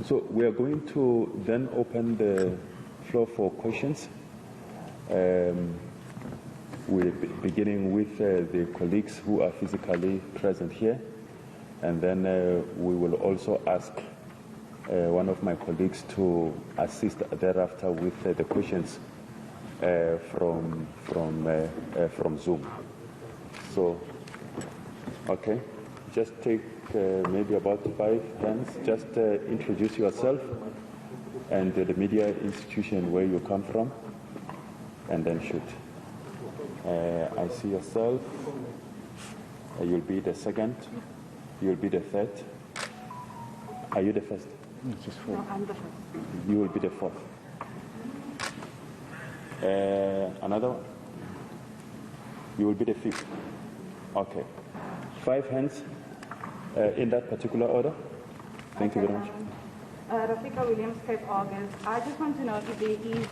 So we are going to then open the floor for questions. We're beginning with the colleagues who are physically present here, and then we will also ask one of my colleagues to assist thereafter with the questions from Zoom. So, okay, just take maybe about 5 hands. Just introduce yourself and the media institution where you come from, and then shoot. I see yourself. You'll be the second. You'll be the third. Are you the first? Just fourth. No, I'm the first. You will be the fourth. Another one? You will be the fifth. Okay. 5 hands in that particular order. Thank you very much. Rafika Williams, Cape August. I just want to know if there is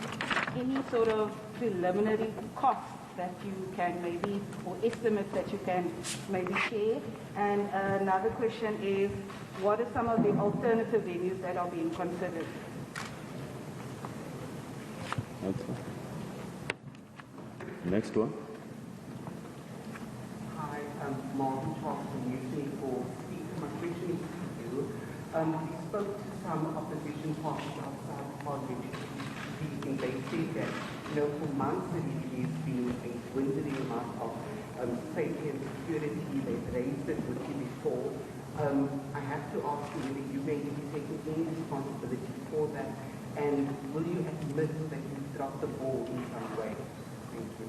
any sort of preliminary cost that you can maybe, or estimates that you can maybe share. And another question is, what are some of the alternative venues that are being considered? Okay. Next one. Hi, I'm Martin Charles from UC for Speaker. My question is to you. We spoke to some opposition parties outside Parliamentary and they said that, for months there has been a dwindling amount of safety and security. They've raised it with you before. I have to ask you whether you may be taking any responsibility for that, and will you admit that you dropped the ball in some way? Thank you.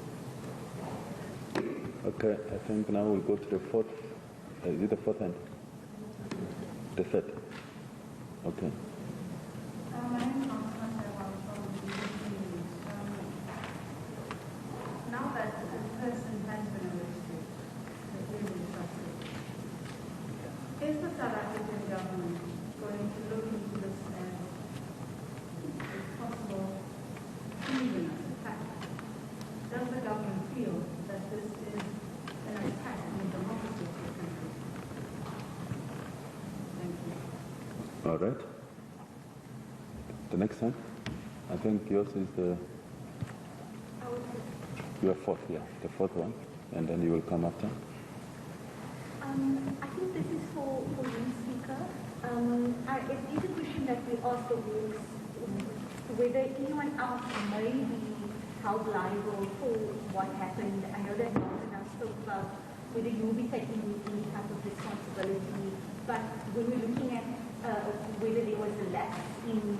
Okay, I think now we'll go to the fourth. Is it the fourth hand? The third. Okay. My name is now that a person has been arrested, is the South African government going to look into this as possible treasonous attack? Does the government feel that this is an attack on the democracy of the country? Thank you. All right. The next hand. I think yours is the. You are fourth, yeah, the fourth one, and then you will come after. I think this is for you, Speaker. It is a question that we asked the Wolves, whether anyone else may be held liable for what happened. I know that Martin has spoke about whether you will be taking any type of responsibility, but when we're looking at whether there was a lapse in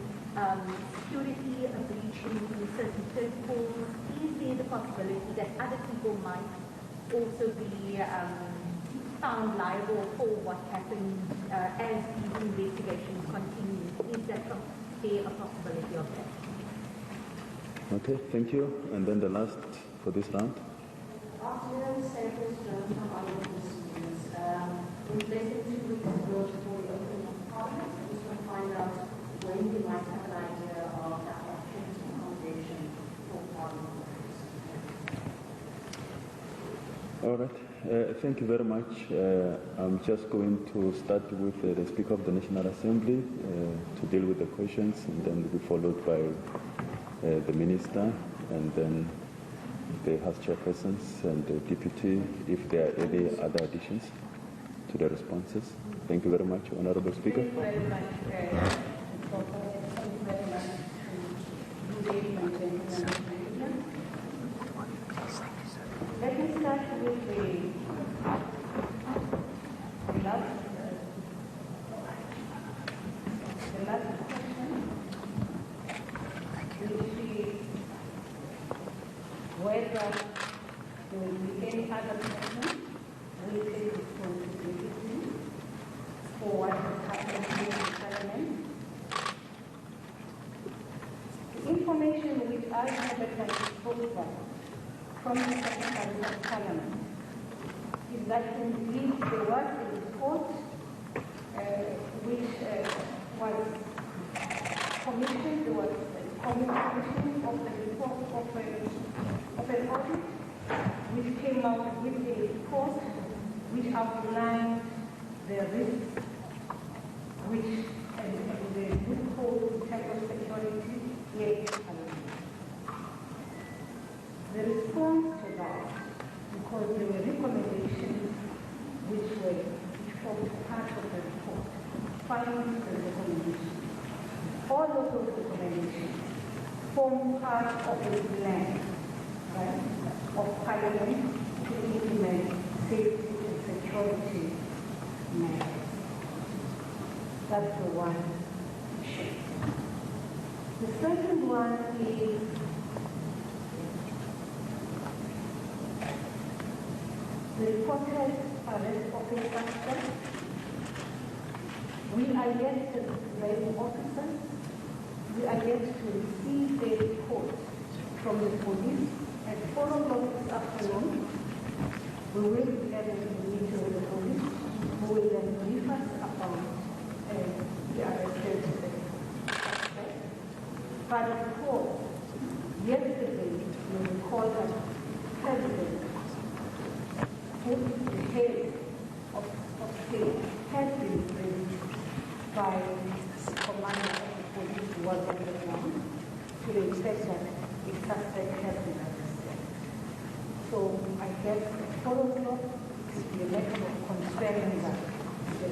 security, a breach in certain protocols, is there the possibility that other people might also be found liable for what happened as these investigations continue? Is there a possibility of that? Okay, thank you. And then the last for this round. Afternoon, Cyprus Jones from Parliamentary students. In less than 2 weeks ago before the opening of Parliament, I just want to find out when you might have an idea of the options and accommodation for Parliament. All right. Thank you very much. I'm just going to start with the Speaker of the National Assembly to deal with the questions, and then be followed by the Minister, and then the House Chairpersons and the Deputy, if there are any other additions to the responses. Thank you very much, Honorable Speaker. Thank you very much. Thank you very much to ladies and gentlemen. Let me start with the last question, which is whether there will be any other person who will take responsibility for what has happened here in Parliament. The information which I have at my disposal from the Secretary of Parliament is that indeed there was a report which was commissioned, there was a commission of the report of an audit which came out with a report which outlined the risks which and the find the recommendation. All of those recommendations form part of the plan, right, of Parliament to implement safety and security measures. That's the one issue. The second one is the reported arrest of a suspect. We are yet to raise officers. We are yet to receive a report from the police at 4 o'clock this afternoon. We will be having a meeting with the police who will then brief us about the arrested suspect. But of course, yesterday we recall that President, who is the head of state, has been released by the commander of the police who was on the ground to the effect that the suspect has been arrested. So I guess at 4 o'clock it will be a matter of confirming that the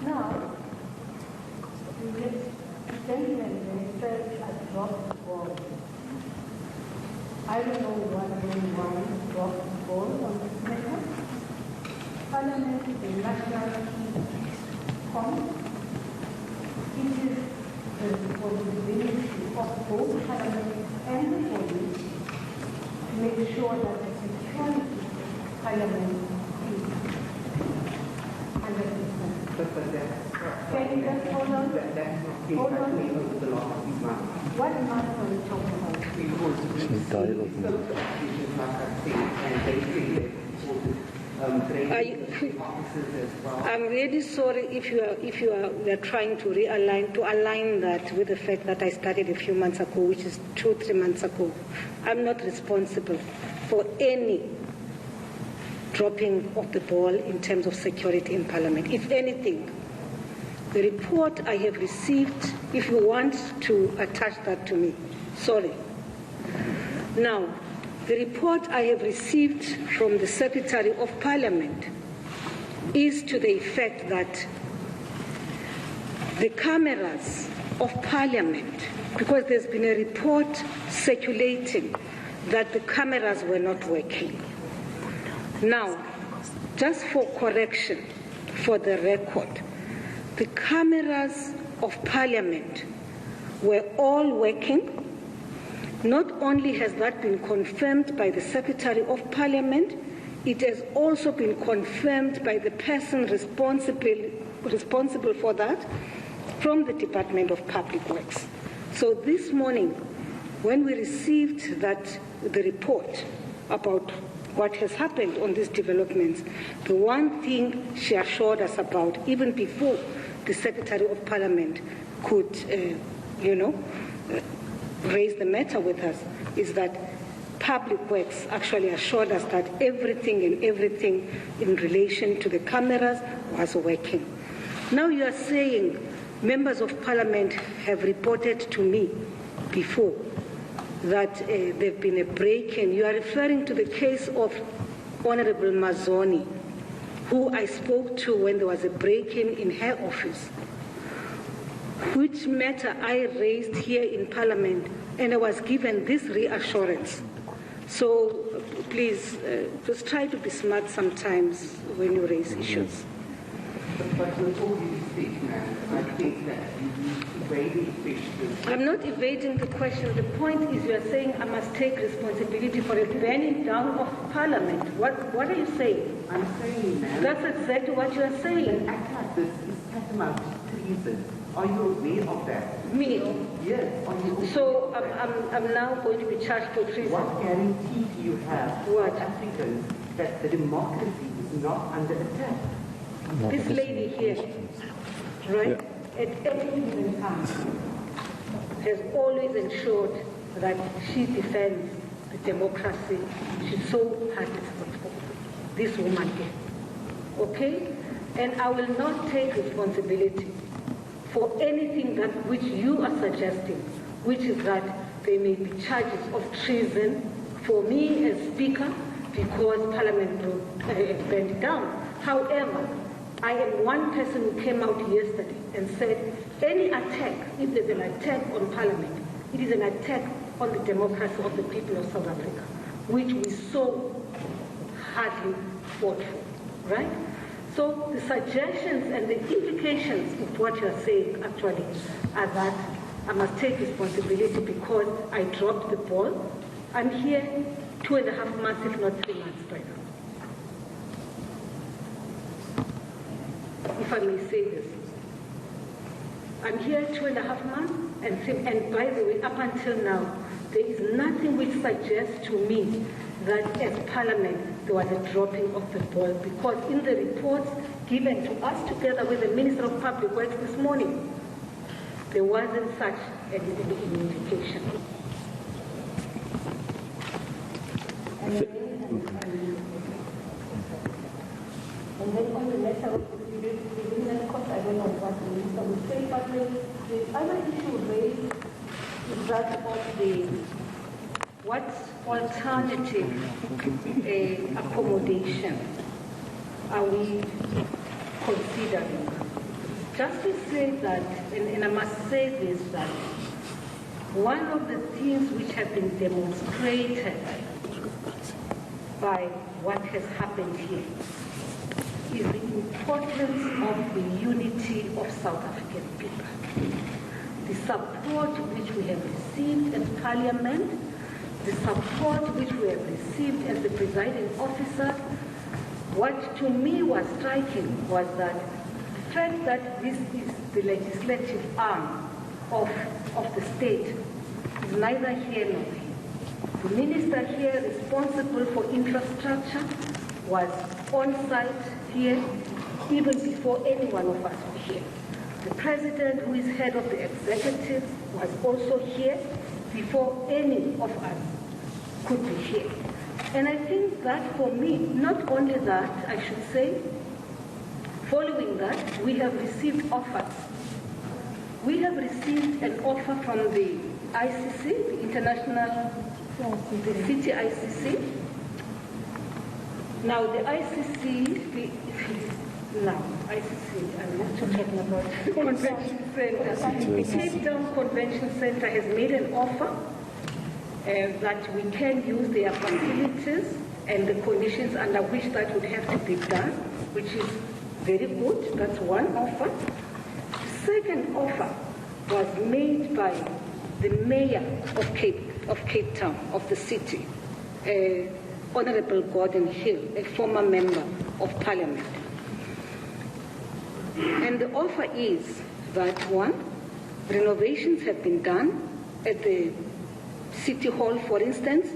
now, the gentleman minister has dropped the ball. I don't know why dropped the ball on this matter. Parliament is a national point. It is the responsibility of both Parliament and the police to make sure that the security of Parliament is 100%. Can you just hold on? Hold on. What month are we talking about? I'm really sorry if you are trying to align that with the fact that I started a few months ago, which is 2-3 months ago. I'm not responsible for any dropping of the ball in terms of security in Parliament. If anything, the report I have received, if you want to attach that to me, sorry. Now, the report I have received from the Secretary of Parliament is to the effect that the cameras of Parliament, because there's been a report circulating that the cameras were not working. Now, just for correction, for the record, the cameras of Parliament were all working. Not only has that been confirmed by the Secretary of Parliament, it has also been confirmed by the person responsible for that from the Department of Public Works. So this morning, when we received the report about what has happened on these developments, the one thing she assured us about, even before the Secretary of Parliament could, raise the matter with us, is that Public Works actually assured us that everything in relation to the cameras was working. Now you are saying members of Parliament have reported to me before that there have been a break-in. You are referring to the case of Honorable Mazzoni, who I spoke to when there was a break-in in her office, which matter I raised here in Parliament, and I was given this reassurance. So please, just try to be smart sometimes when you raise issues. But with all due respect, ma'am, I think that you evade the question. I'm not evading the question. The point is you are saying I must take responsibility for a burning down of Parliament. What are you saying? I'm saying, ma'am, that's exactly what you are saying. An act like this is tantamount to treason. Are you aware of that? Me? Yes. Are you aware So of that? I'm now going to be charged for treason. What guarantee do you have, What? Africans, that the democracy is not under attack? This lady here, right, at every given time, has always ensured that she defends the democracy. She's so happy for this woman here. Okay? And I will not take responsibility for anything which you are suggesting, which is that there may be charges of treason for me as Speaker, because Parliament burned down. However, I am one person who came out yesterday and said any attack, if there's an attack on Parliament, it is an attack on the democracy of the people of South Africa, which we so hardly fought for, right? So the suggestions and the implications of what you're saying actually are that I must take responsibility because I dropped the ball. I'm here 2.5 months, if not 3 months by now. If I may say this. I'm here 2.5 months, and by the way, up until now, there is nothing which suggests to me that as Parliament there was a dropping of the ball, because in the reports given to us together with the Minister of Public Works this morning, there wasn't such an indication. And then on the matter of the criminal cost, I don't know what the minister would say, but the other issue raised is that of the what alternative accommodation are we considering? Just to say that, and I must say this, that one of the things which have been demonstrated by what has happened here is the importance of the unity of South African people. The support which we have received as Parliament, the support which we have received as the presiding officer. What to me was striking was that the fact that this is the legislative arm of the state is neither here nor there. The minister here responsible for infrastructure was on site here even before any one of us were here. The president, who is head of the executive, was also here before any of us could be here. And I think that for me, not only that, I should say, following that, we have received offers. We have received an offer from the ICC, the International, the City ICC. Now the ICC, I'm not talking about the Convention Center. The Cape Town Convention Center has made an offer that we can use their facilities and the conditions under which that would have to be done, which is very good. That's one offer. The second offer was made by the mayor of Cape Town, of the city, Honorable Gordon Hill, a former member of Parliament. And the offer is that, one, renovations have been done at the City Hall, for instance.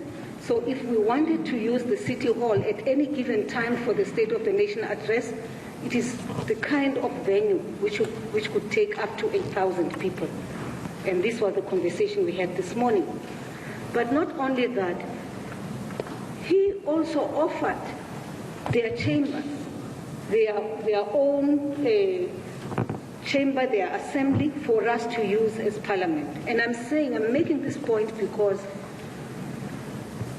So if we wanted to use the City Hall at any given time for the State of the Nation address, it is the kind of venue which could take up to 8,000 people. And this was the conversation we had this morning. But not only that, he also offered their chambers, their own chamber, their assembly, for us to use as Parliament. And I'm making this point because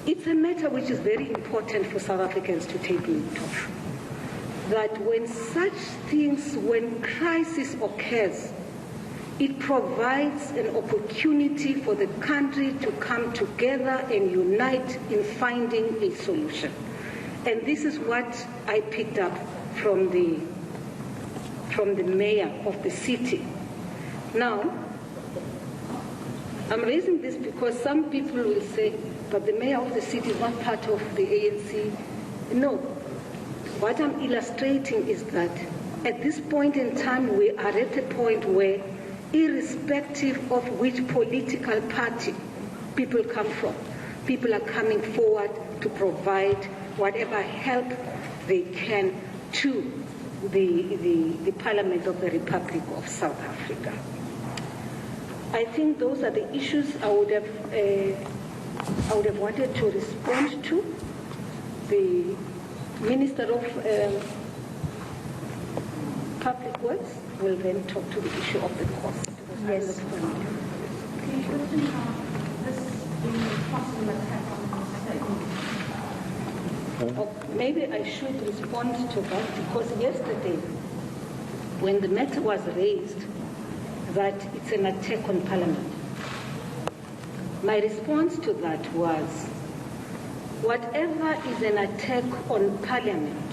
it's a matter which is very important for South Africans to take note of. That when such things, when crisis occurs, it provides an opportunity for the country to come together and unite in finding a solution. And this is what I picked up from the mayor of the city. Now, I'm raising this because some people will say, but the mayor of the city is not part of the ANC. No. What I'm illustrating is that at this point in time, we are at a point where, irrespective of which political party people come from, people are coming forward to provide whatever help they can to the Parliament of the Republic of South Africa. I think those are the issues I would have wanted to respond to. The Minister of Public Works will then talk to the issue of the cost. Yes. Can you question how this being possible attack on the state? Maybe I should respond to that, because yesterday, when the matter was raised that it's an attack on Parliament, my response to that was, whatever is an attack on Parliament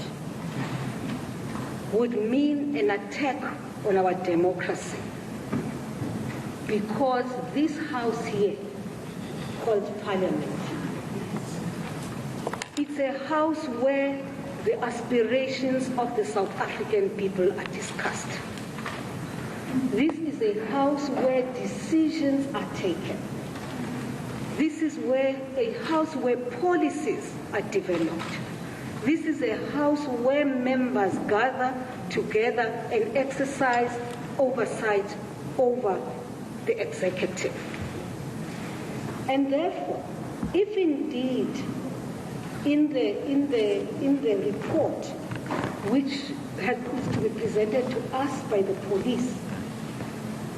would mean an attack on our democracy, because this house here, called Parliament, it's a house where the aspirations of the South African people are discussed. This is a house where decisions are taken. This is a house where policies are developed. This is a house where members gather together and exercise oversight over the executive. And therefore, if indeed in the report, which is to be presented to us by the police,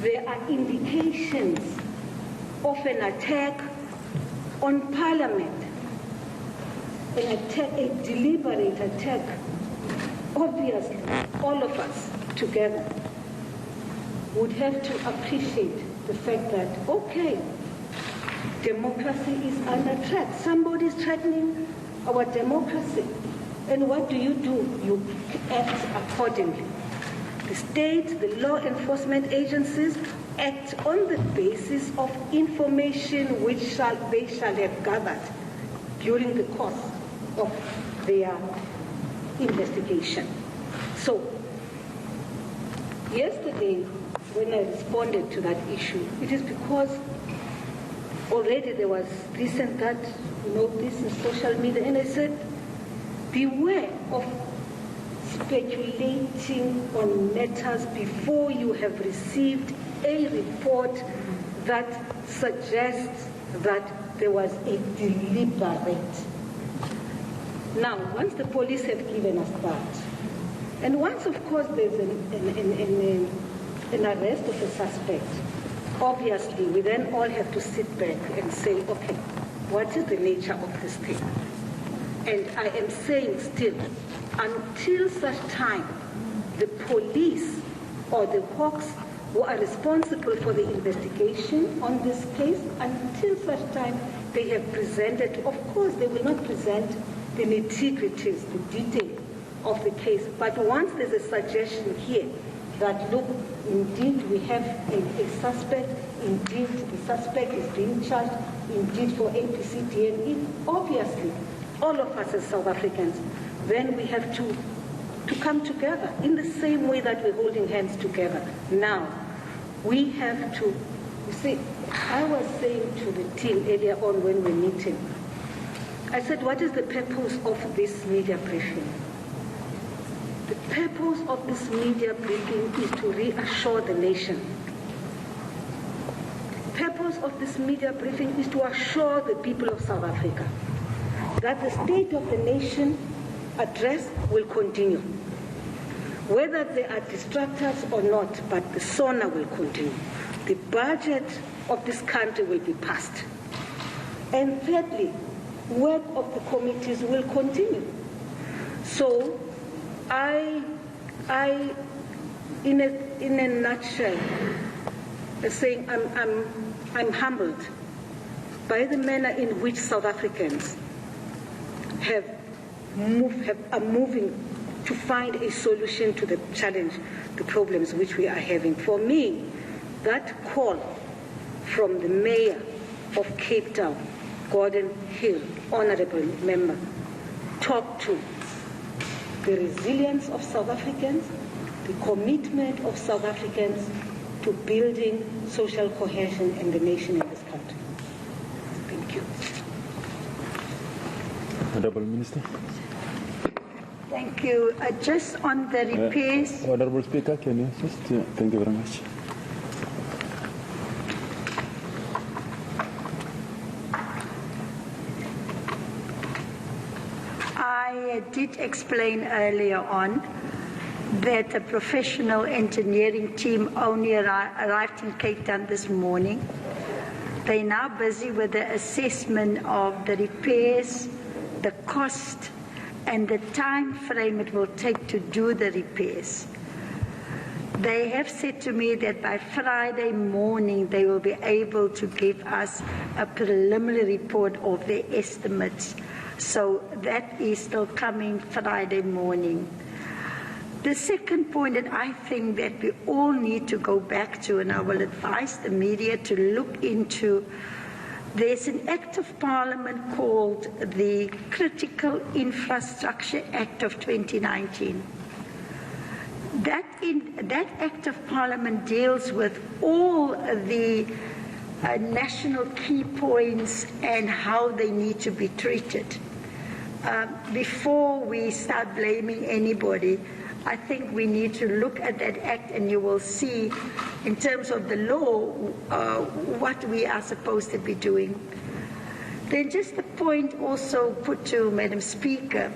there are indications of an attack on Parliament, a deliberate attack, obviously all of us together would have to appreciate the fact that, okay, democracy is under threat. Somebody is threatening our democracy. And what do? You act accordingly. The state, the law enforcement agencies act on the basis of information which they shall have gathered during the course of their investigation. So, yesterday, when I responded to that issue, it is because already there was this and that, this in social media, and I said, beware of speculating on matters before you have received a report that suggests that there was a deliberate. Now, once the police have given us that, and once, of course, there's an arrest of a suspect, obviously, we then all have to sit back and say, okay, what is the nature of this thing? And I am saying still, until such time, the police or the hawks who are responsible for the investigation on this case, until such time they have presented, of course, they will not present the nitty-gritties, the detail of the case, but once there's a suggestion here that, look, indeed we have a suspect, indeed the suspect is being charged, indeed for APCDNE, obviously, all of us as South Africans, then we have to come together in the same way that we're holding hands together. Now, we have to, you see, I was saying to the team earlier on when we're meeting, I said, what is the purpose of this media briefing? The purpose of this media briefing is to reassure the nation. The purpose of this media briefing is to assure the people of South Africa that the state of the nation address will continue. Whether there are distractors or not, but the SONA will continue. The budget of this country will be passed. And thirdly, work of the committees will continue. So in a nutshell, saying I'm humbled by the manner in which South Africans are moving to find a solution to the challenge, the problems which we are having. For me, that call from the mayor of Cape Town, Gordon Hill, honorable member, talked to the resilience of South Africans, the commitment of South Africans to building social cohesion in the nation in this country. Thank you. Honorable Minister. Thank you. Just on the repairs. Honorable Speaker, can you just, thank you very much. I did explain earlier on that the professional engineering team only arrived in Cape Town this morning. They're now busy with the assessment of the repairs, the cost, and the time frame it will take to do the repairs. They have said to me that by Friday morning they will be able to give us a preliminary report of their estimates. So that is still coming Friday morning. The second point that I think that we all need to go back to, and I will advise the media to look into, there's an act of Parliament called the Critical Infrastructure Act of 2019. That Act of Parliament deals with all the national key points and how they need to be treated. Before we start blaming anybody, I think we need to look at that act, and you will see in terms of the law what we are supposed to be doing. Then just a point also put to Madam Speaker.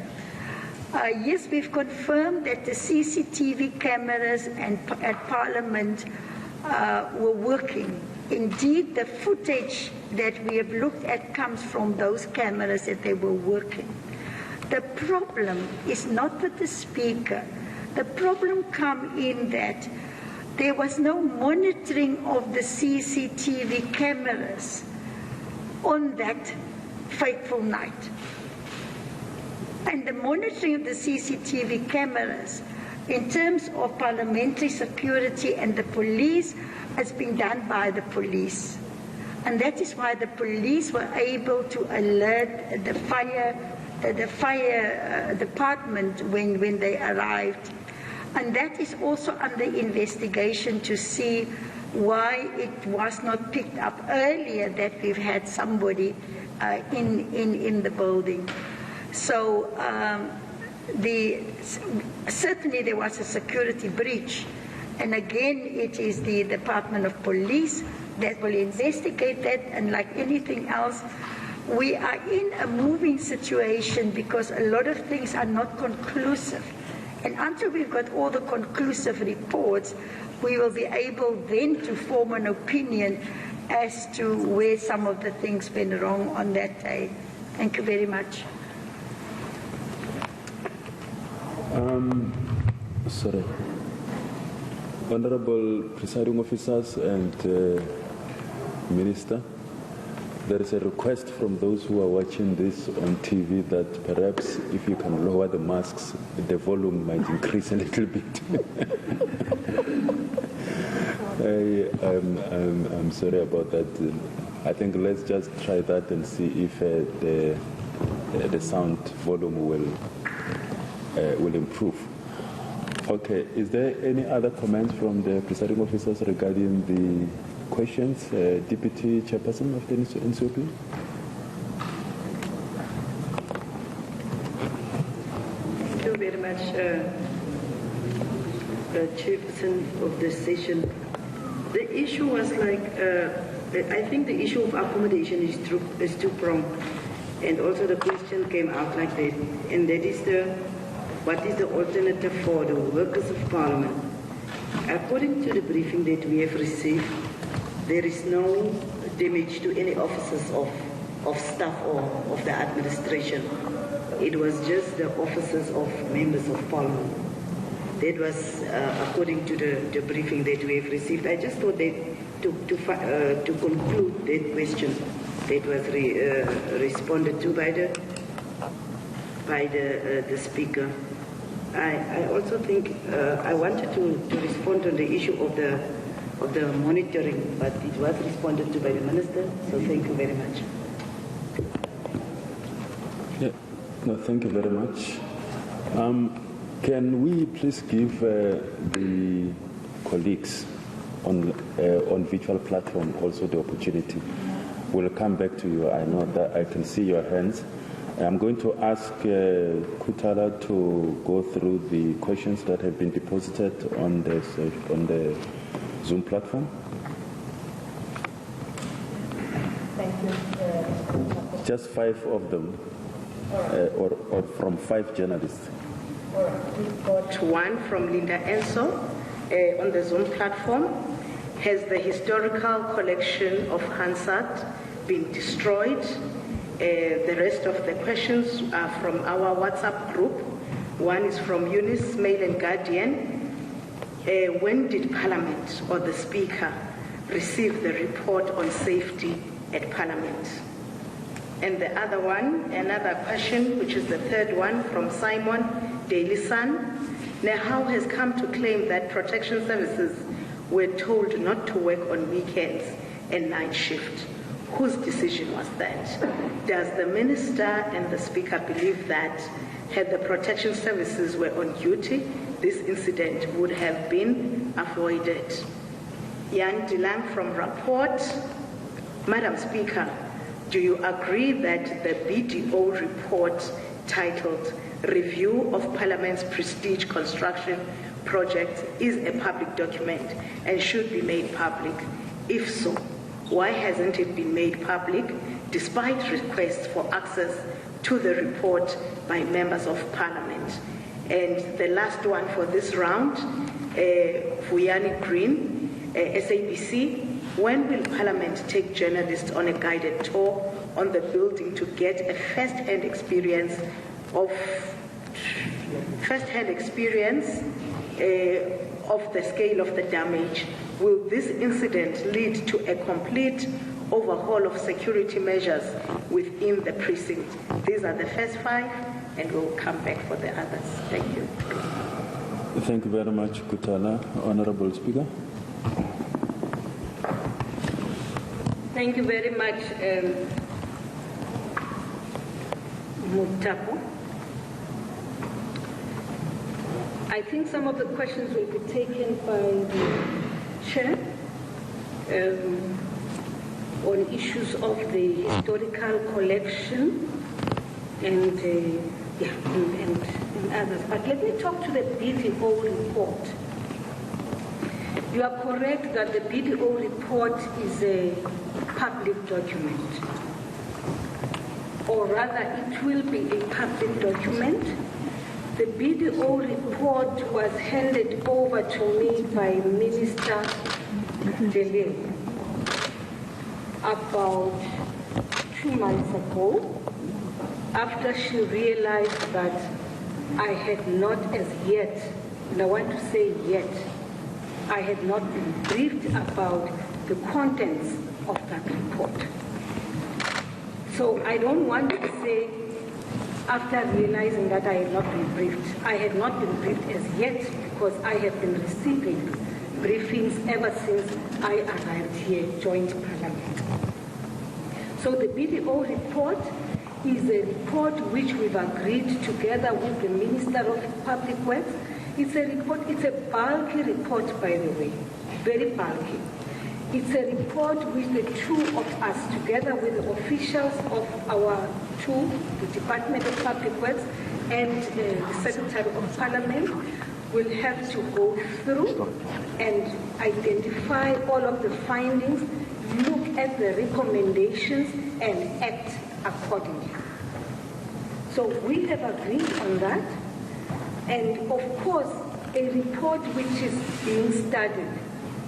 Yes, we've confirmed that the CCTV cameras at Parliament were working. Indeed, the footage that we have looked at comes from those cameras that they were working. The problem is not with the Speaker. The problem comes in that there was no monitoring of the CCTV cameras on that fateful night. And the monitoring of the CCTV cameras in terms of parliamentary security and the police has been done by the police. And that is why the police were able to alert the fire department when they arrived. And that is also under investigation to see why it was not picked up earlier that we've had somebody in the building. So certainly there was a security breach. And again, it is the Department of Police that will investigate that. And like anything else, we are in a moving situation because a lot of things are not conclusive. And until we've got all the conclusive reports, we will be able then to form an opinion as to where some of the things went wrong on that day. Thank you very much. Sorry. Honorable presiding officers and Minister, there is a request from those who are watching this on TV that perhaps if you can lower the masks, the volume might increase a little bit. I'm sorry about that. I think let's just try that and see if the sound volume will improve. Okay, is there any other comments from the presiding officers regarding the questions? Deputy Chairperson of the NCOP? Thank you very much, Chairperson of this session. The issue was like, I think the issue of accommodation is two-pronged. And also the question came out like that, and that is what is the alternative for the workers of Parliament? According to the briefing that we have received, there is no damage to any officers of staff or of the administration. It was just the officers of members of Parliament. That was according to the briefing that we have received. I just thought that to conclude that question that was responded to by the Speaker. I also think I wanted to respond on the issue of the monitoring, but it was responded to by the Minister, so thank you very much. Yeah. No, thank you very much. Can we please give the colleagues on virtual platform also the opportunity? We'll come back to you. I know that I can see your hands. I'm going to ask Kutala to go through the questions that have been deposited on the Zoom platform. Thank you. Just 5 of them, or from 5 journalists. All right. We've got one from Linda Enso on the Zoom platform. Has the historical collection of Hansard been destroyed? The rest of the questions are from our WhatsApp group. One is from Eunice, Mail and Guardian. When did Parliament or the Speaker receive the report on safety at Parliament? And the other one, another question, which is the third one, from Simon, Daily Sun. NEHAU has come to claim that protection services were told not to work on weekends and night shift. Whose decision was that? Does the Minister and the Speaker believe that had the protection services were on duty, this incident would have been avoided? Jan Dilang from Rapport. Madam Speaker, do you agree that the BDO report titled Review of Parliament's Prestige Construction Project is a public document and should be made public? If so, why hasn't it been made public despite requests for access to the report by members of Parliament? And the last one for this round, Fuyani Green, SABC. When will Parliament take journalists on a guided tour on the building to get a first-hand experience of the scale of the damage? Will this incident lead to a complete overhaul of security measures within the precinct? These are the first 5, and we'll come back for the others. Thank you. Thank you very much, Kutala. Honorable Speaker. Thank you very much, Mutapo. I think some of the questions will be taken by the Chair on issues of the historical collection and others. But let me talk to the BDO report. You are correct that the BDO report is a public document, or rather it will be a public document. The BDO report was handed over to me by Minister Delil about 2 months ago, after she realized that I had not as yet, and I want to say yet, I had not been briefed about the contents of that report. So I don't want to say, after realizing that I had not been briefed, I had not been briefed as yet, because I have been receiving briefings ever since I arrived here, joined Parliament. So the BDO report is a report which we've agreed together with the Minister of Public Works. It's a report, it's a bulky report, by the way, very bulky. It's a report which the two of us, together with the officials of our two, the Department of Public Works and the Secretary of Parliament, will have to go through and identify all of the findings, look at the recommendations, and act accordingly. So we have agreed on that. And of course, a report which is being studied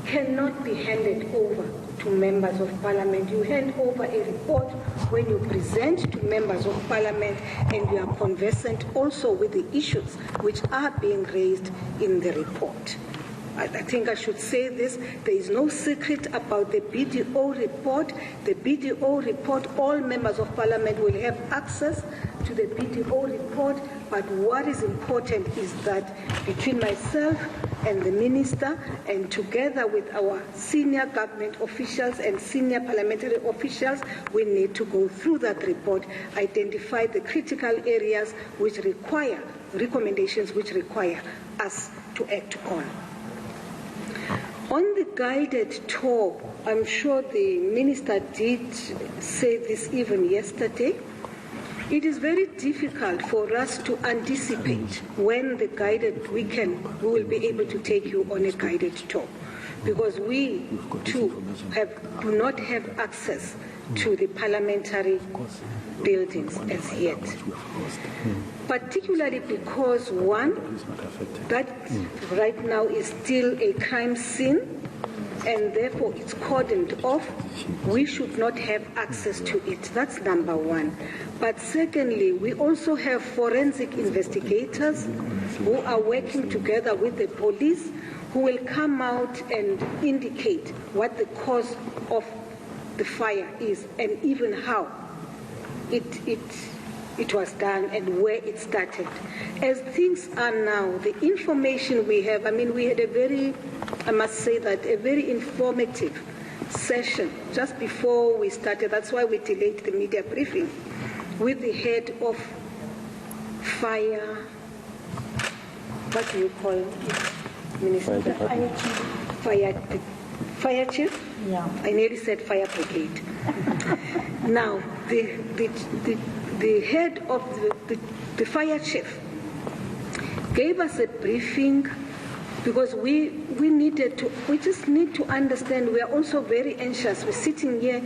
cannot be handed over to members of Parliament. You hand over a report when you present to members of Parliament and you are conversant also with the issues which are being raised in the report. I think I should say this, there is no secret about the BDO report. The BDO report, all members of Parliament will have access to the BDO report, but what is important is that between myself and the Minister, and together with our senior government officials and senior parliamentary officials, we need to go through that report, identify the critical areas which require, recommendations which require us to act on. On the guided tour, I'm sure the Minister did say this even yesterday, it is very difficult for us to anticipate when the guided we will be able to take you on a guided tour, because we too do not have access to the parliamentary buildings as yet. Particularly because, one, that right now is still a crime scene, and therefore it's cordoned off. We should not have access to it. That's number one. But secondly, we also have forensic investigators who are working together with the police, who will come out and indicate what the cause of the fire is and even how it was done and where it started. As things are now, the information we have, I mean, we had a very, I must say that, a very informative session just before we started. That's why we delayed the media briefing with the head of fire, what do you call it, Minister? Fire chief? Yeah. I nearly said fire brigade. Now, the head of the fire chief gave us a briefing because we just need to understand. We are also very anxious. We're sitting here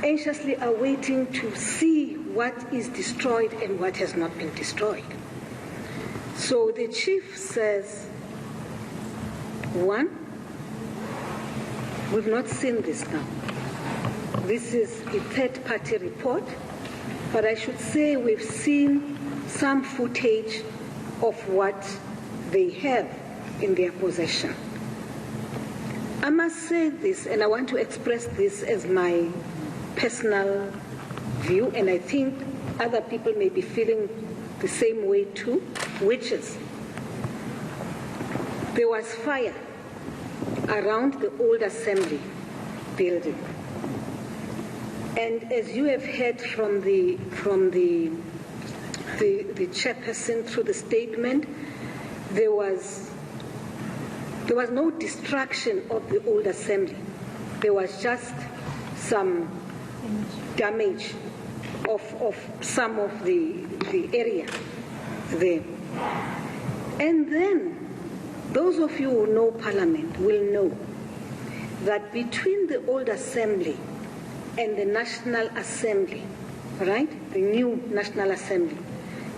anxiously awaiting to see what is destroyed and what has not been destroyed. So the chief says, one, we've not seen this now. This is a third-party report, but I should say we've seen some footage of what they have in their possession. I must say this, and I want to express this as my personal view, and I think other people may be feeling the same way too, which is there was fire around the old assembly building. And as you have heard from the chairperson through the statement, there was no destruction of the old assembly. There was just some damage of some of the area there. And then those of you who know Parliament will know that between the old assembly and the National Assembly, right, the new National Assembly,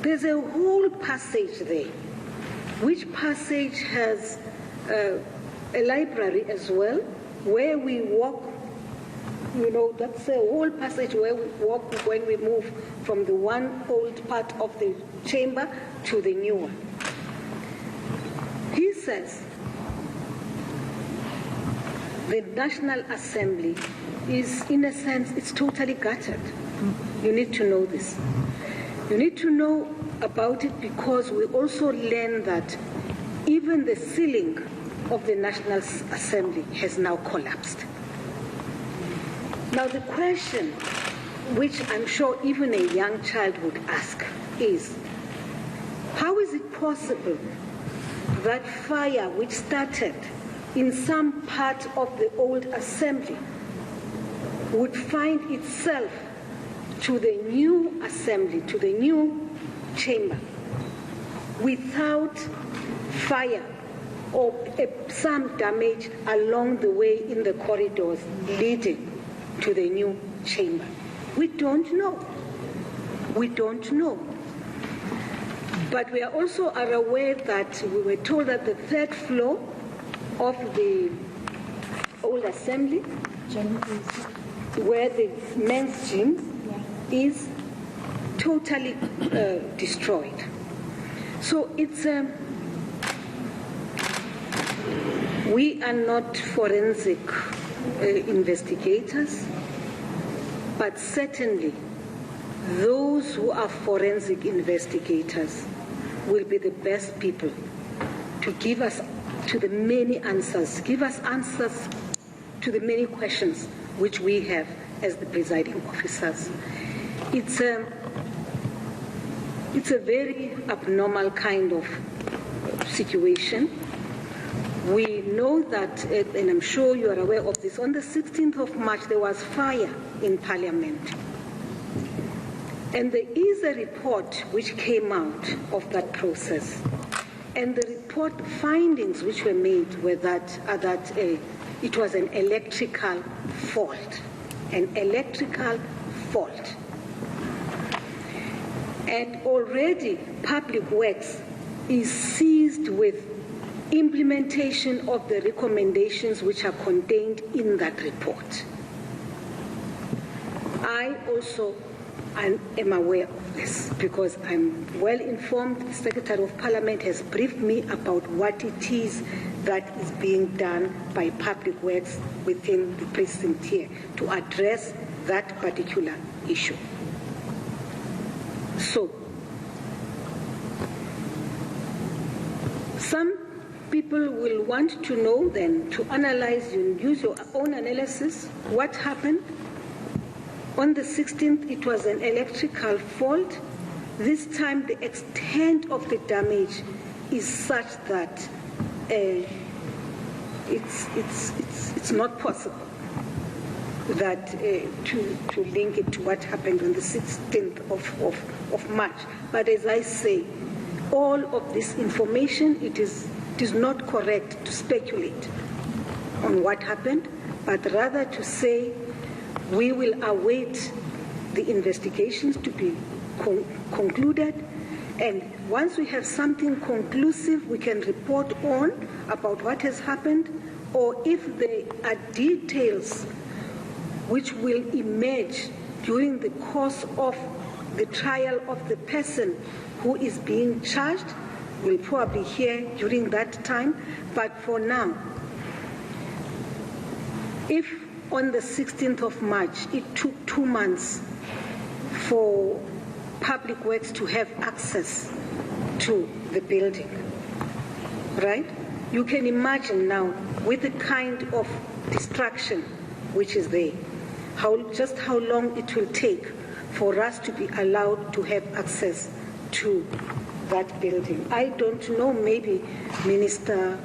there's a whole passage there, which passage has a library as well, where we walk. You know, that's a whole passage where we walk when we move from the one old part of the chamber to the new one. He says the National Assembly is, in a sense, it's totally gutted. You need to know this. You need to know about it because we also learn that even the ceiling of the National Assembly has now collapsed. Now the question, which I'm sure even a young child would ask, is how is it possible that fire which started in some part of the old assembly would find itself to the new assembly, to the new chamber, without fire or some damage along the way in the corridors leading to the new chamber? We don't know. We don't know. But we are also aware that we were told that the third floor of the old assembly, where the men's gym is, totally destroyed. So it's we are not forensic investigators, but certainly those who are forensic investigators will be the best people to give us to the many answers, give us answers to the many questions which we have as the presiding officers. It's a very abnormal kind of situation. We know that, and I'm sure you are aware of this, on the 16th of March there was fire in Parliament. And there is a report which came out of that process. And the report findings which were made were that it was an electrical fault. An electrical fault. And already Public Works is seized with implementation of the recommendations which are contained in that report. I also am aware of this because I'm well informed. The Secretary of Parliament has briefed me about what it is that is being done by Public Works within the precinct here to address that particular issue. So, some people will want to know then, to analyze, you use your own analysis, what happened. On the 16th, it was an electrical fault. This time, the extent of the damage is such that it's not possible that to link it to what happened on the 16th of March. But as I say, all of this information, it is not correct to speculate on what happened, but rather to say we will await the investigations to be concluded, and once we have something conclusive, we can report on about what has happened, or if there are details which will emerge during the course of the trial of the person who is being charged, we'll probably hear during that time. But for now, if on the 16th of March, it took 2 months for Public Works to have access to the building, right? You can imagine now, with the kind of destruction which is there, just how long it will take for us to be allowed to have access to that building. I don't know, maybe Minister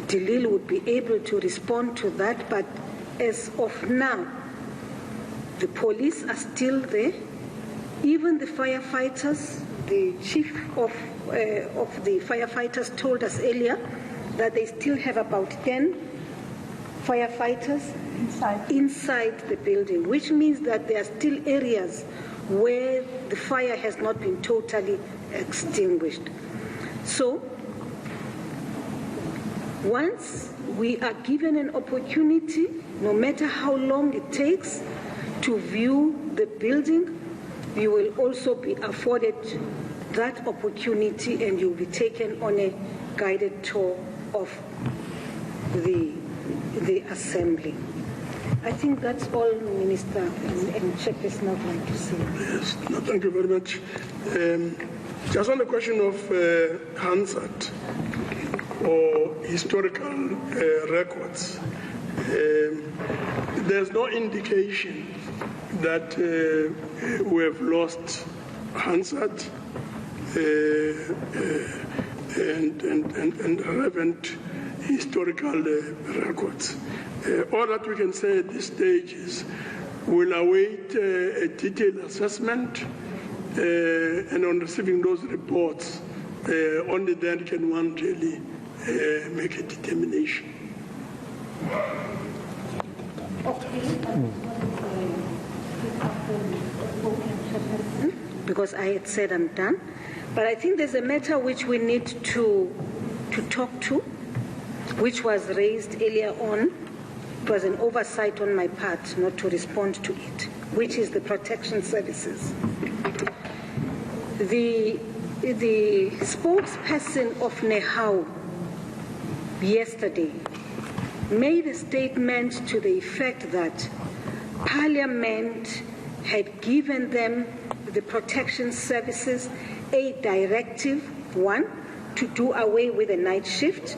Delil would be able to respond to that, but as of now, the police are still there. Even the firefighters, the chief of the firefighters told us earlier that they still have about 10 firefighters inside the building, which means that there are still areas where the fire has not been totally extinguished. So, once we are given an opportunity, no matter how long it takes, to view the building, you will also be afforded that opportunity, and you'll be taken on a guided tour of the assembly. I think that's all, Minister and Chairperson, I'd like to say. Yes, no, thank you very much. Just on the question of Hansard or historical records, there's no indication that we have lost Hansard and relevant historical records. All that we can say at this stage is we'll await a detailed assessment, and on receiving those reports, only then can one really make a determination. Because I had said I'm done, but I think there's a matter which we need to talk to, which was raised earlier on. It was an oversight on my part not to respond to it, which is the protection services. The spokesperson of NEHAU yesterday made a statement to the effect that Parliament had given them, the protection services, a directive, 1, to do away with a night shift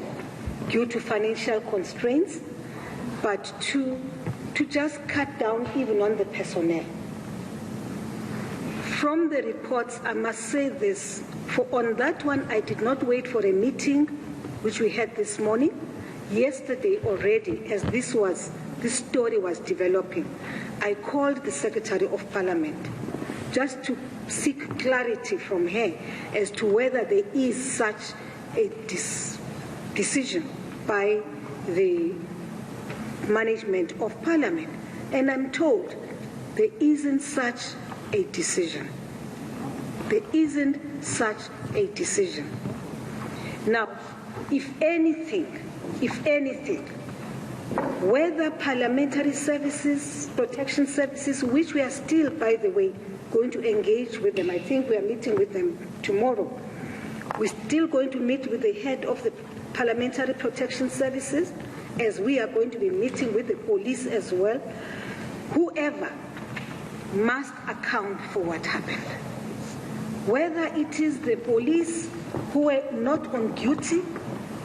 due to financial constraints, but 2, to just cut down even on the personnel. From the reports, I must say this, on that one, I did not wait for a meeting, which we had this morning. Yesterday already, as this story was developing, I called the Secretary of Parliament just to seek clarity from her as to whether there is such a decision by the management of Parliament. And I'm told there isn't such a decision. There isn't such a decision. Now, if anything, whether parliamentary services, protection services, which we are still, by the way, going to engage with them. I think we are meeting with them tomorrow. We're still going to meet with the head of the Parliamentary Protection Services, as we are going to be meeting with the police as well. Whoever must account for what happened. Whether it is the police who were not on duty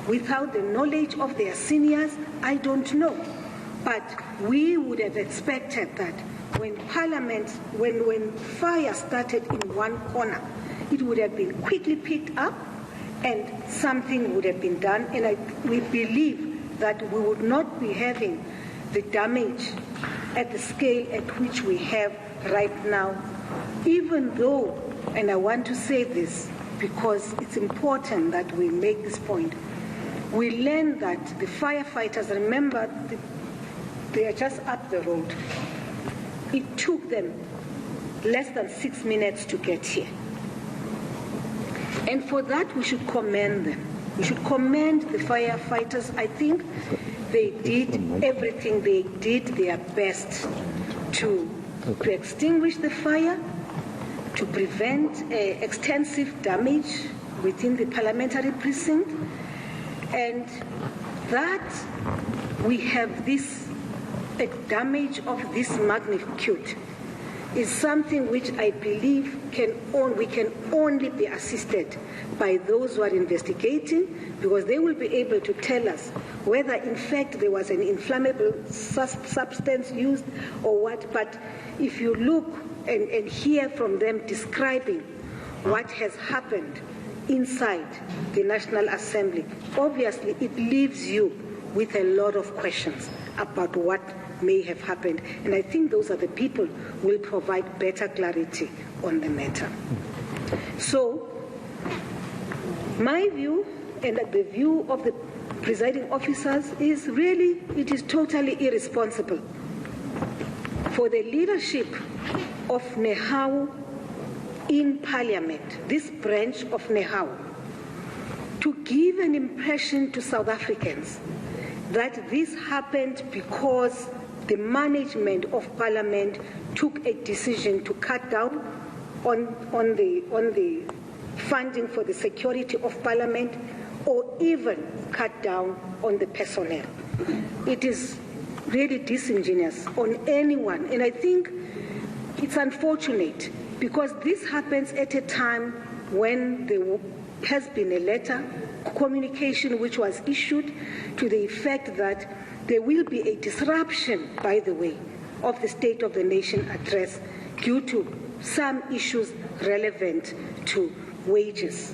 without the knowledge of their seniors, I don't know. But we would have expected that when Parliament, when fire started in one corner, it would have been quickly picked up and something would have been done. And we believe that we would not be having the damage at the scale at which we have right now, even though, and I want to say this because it's important that we make this point, we learned that the firefighters, remember, they are just up the road. It took them less than 6 minutes to get here. And for that, we should commend them. We should commend the firefighters. I think they did everything. They did their best to extinguish the fire, to prevent extensive damage within the parliamentary precinct, and that we have this damage of this magnitude is something which I believe we can only be assisted by those who are investigating, because they will be able to tell us whether in fact there was an inflammable substance used or what. But if you look and hear from them describing what has happened inside the National Assembly, obviously it leaves you with a lot of questions about what may have happened. And I think those are the people who will provide better clarity on the matter. So, my view and the view of the presiding officers is really, it is totally irresponsible for the leadership of NEHAU in Parliament, this branch of NEHAU, to give an impression to South Africans that this happened because the management of Parliament took a decision to cut down on the funding for the security of Parliament, or even cut down on the personnel. It is really disingenuous on anyone, and I think it's unfortunate because this happens at a time when there has been a letter, communication which was issued to the effect that there will be a disruption, by the way, of the State of the Nation address due to some issues relevant to wages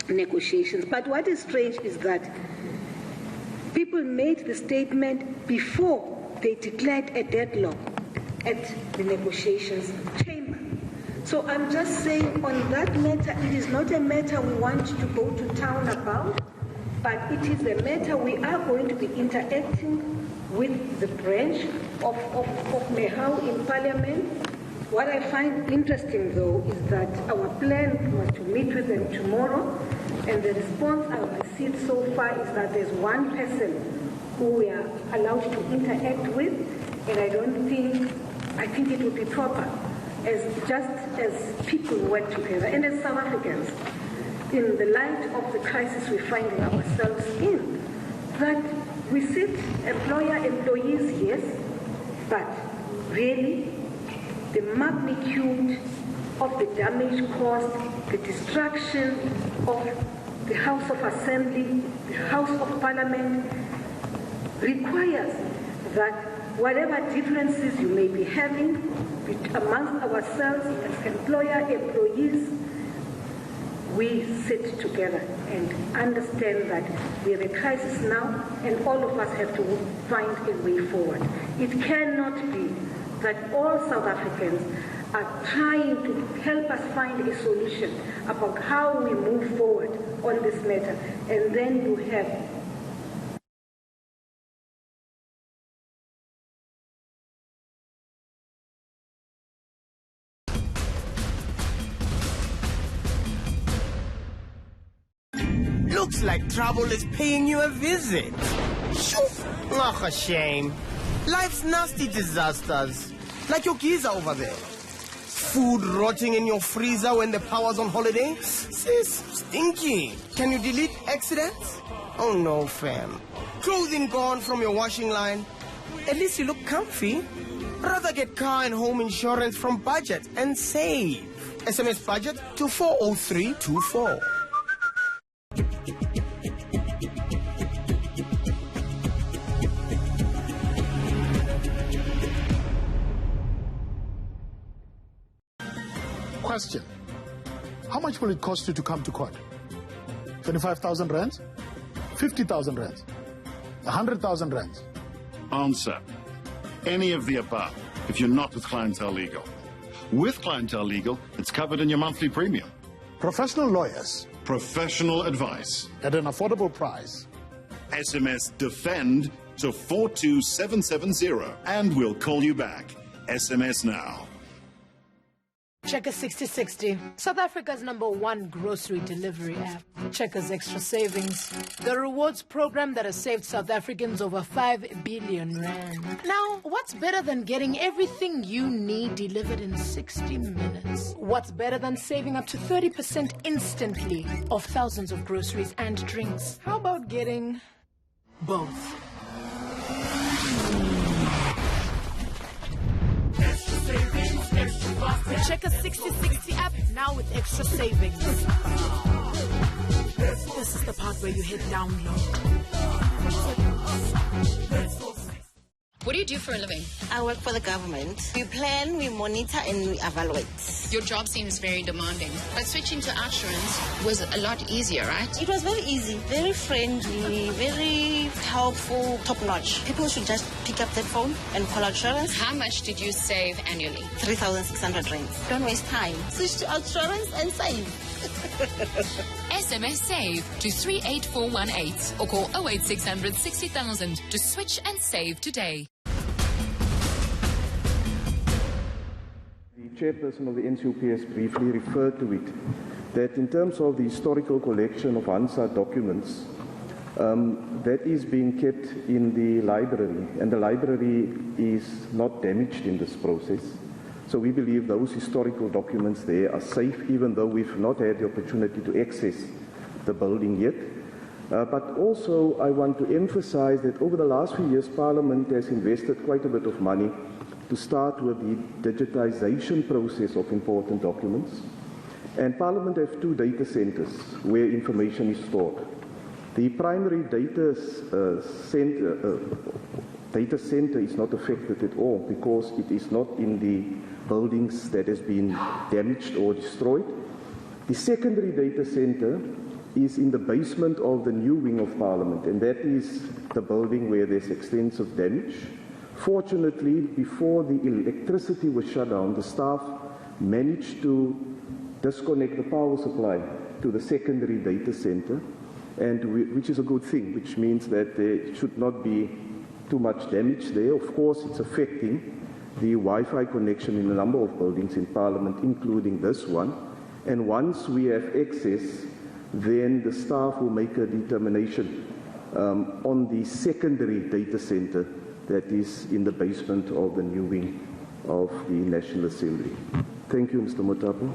negotiations. But what is strange is that people made the statement before they declared a deadlock at the negotiations chamber. So I'm just saying on that matter, it is not a matter we want to go to town about, but it is a matter we are going to be interacting with the branch of NEHAU in Parliament. What I find interesting, though, is that our plan was to meet with them tomorrow, and the response I've received so far is that there's one person who we are allowed to interact with, and I think it would be proper, just as people work together, and as South Africans, in the light of the crisis we're finding ourselves in, that we sit employer-employees, yes, but really the magnitude of the damage caused, the destruction of the House of Assembly, the House of Parliament, requires that whatever differences you may be having amongst ourselves as employer-employees, we sit together and understand that we have a crisis now and all of us have to find a way forward. It cannot be that all South Africans are trying to help us find a solution about how we move forward on this matter, and then you have Looks like trouble is paying you a visit. Shoof! Ach, a shame. Life's nasty disasters. Like your geezer over there. Food rotting in your freezer when the power's on holiday? Sis, stinky. Can you delete accidents? Oh no, fam. Clothing gone from your washing line? At least you look comfy. Rather get car and home insurance from Budget and save. SMS Budget to 40324. Question. How much will it cost you to come to court? 25,000 rands? 50,000 rands? 100,000 rands? Answer. Any of the above, if you're not with Clientele Legal. With Clientele Legal, it's covered in your monthly premium. Professional lawyers. Professional advice. At an affordable price. SMS DEFEND to 42770 and we'll call you back. SMS now. Checkers 6060, South Africa's #1 grocery delivery app. Checkers Extra Savings, the rewards program that has saved South Africans over 5 billion rand. Now, what's better than getting everything you need delivered in 60 minutes? What's better than saving up to 30% instantly of thousands of groceries and drinks? How about getting both? Extra savings, extra fast. The Checkers 6060 app now with extra savings. This is the part where you hit download. What do you do for a living? I work for the government. We plan, we monitor, and we evaluate. Your job seems very demanding, but switching to Assurance was a lot easier, right? It was very easy, very friendly, very helpful, top-notch. People should just pick up their phone and call Assurance. How much did you save annually? 3,600 rands. Don't waste time. Switch to Assurance and save. SMS SAVE to 38418 or call 08600 60,000 to switch and save today. The chairperson of the NCOPS briefly referred to it, that in terms of the historical collection of Hansard documents, that is being kept in the library, and the library is not damaged in this process. So we believe those historical documents there are safe, even though we've not had the opportunity to access the building yet. But also I want to emphasize that over the last few years, Parliament has invested quite a bit of money to start with the digitization process of important documents. And Parliament has 2 data centers where information is stored. The primary data center is not affected at all because it is not in the buildings that has been damaged or destroyed. The secondary data center is in the basement of the new wing of Parliament, and that is the building where there's extensive damage. Fortunately, before the electricity was shut down, the staff managed to disconnect the power supply to the secondary data center, which is a good thing, which means that there should not be too much damage there. Of course, it's affecting the Wi-Fi connection in a number of buildings in Parliament, including this one. And once we have access, then the staff will make a determination on the secondary data center that is in the basement of the new wing of the National Assembly. Thank you, Mr. Mutapu.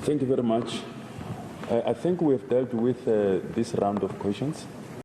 Thank you very much. I think we have dealt with this round of questions.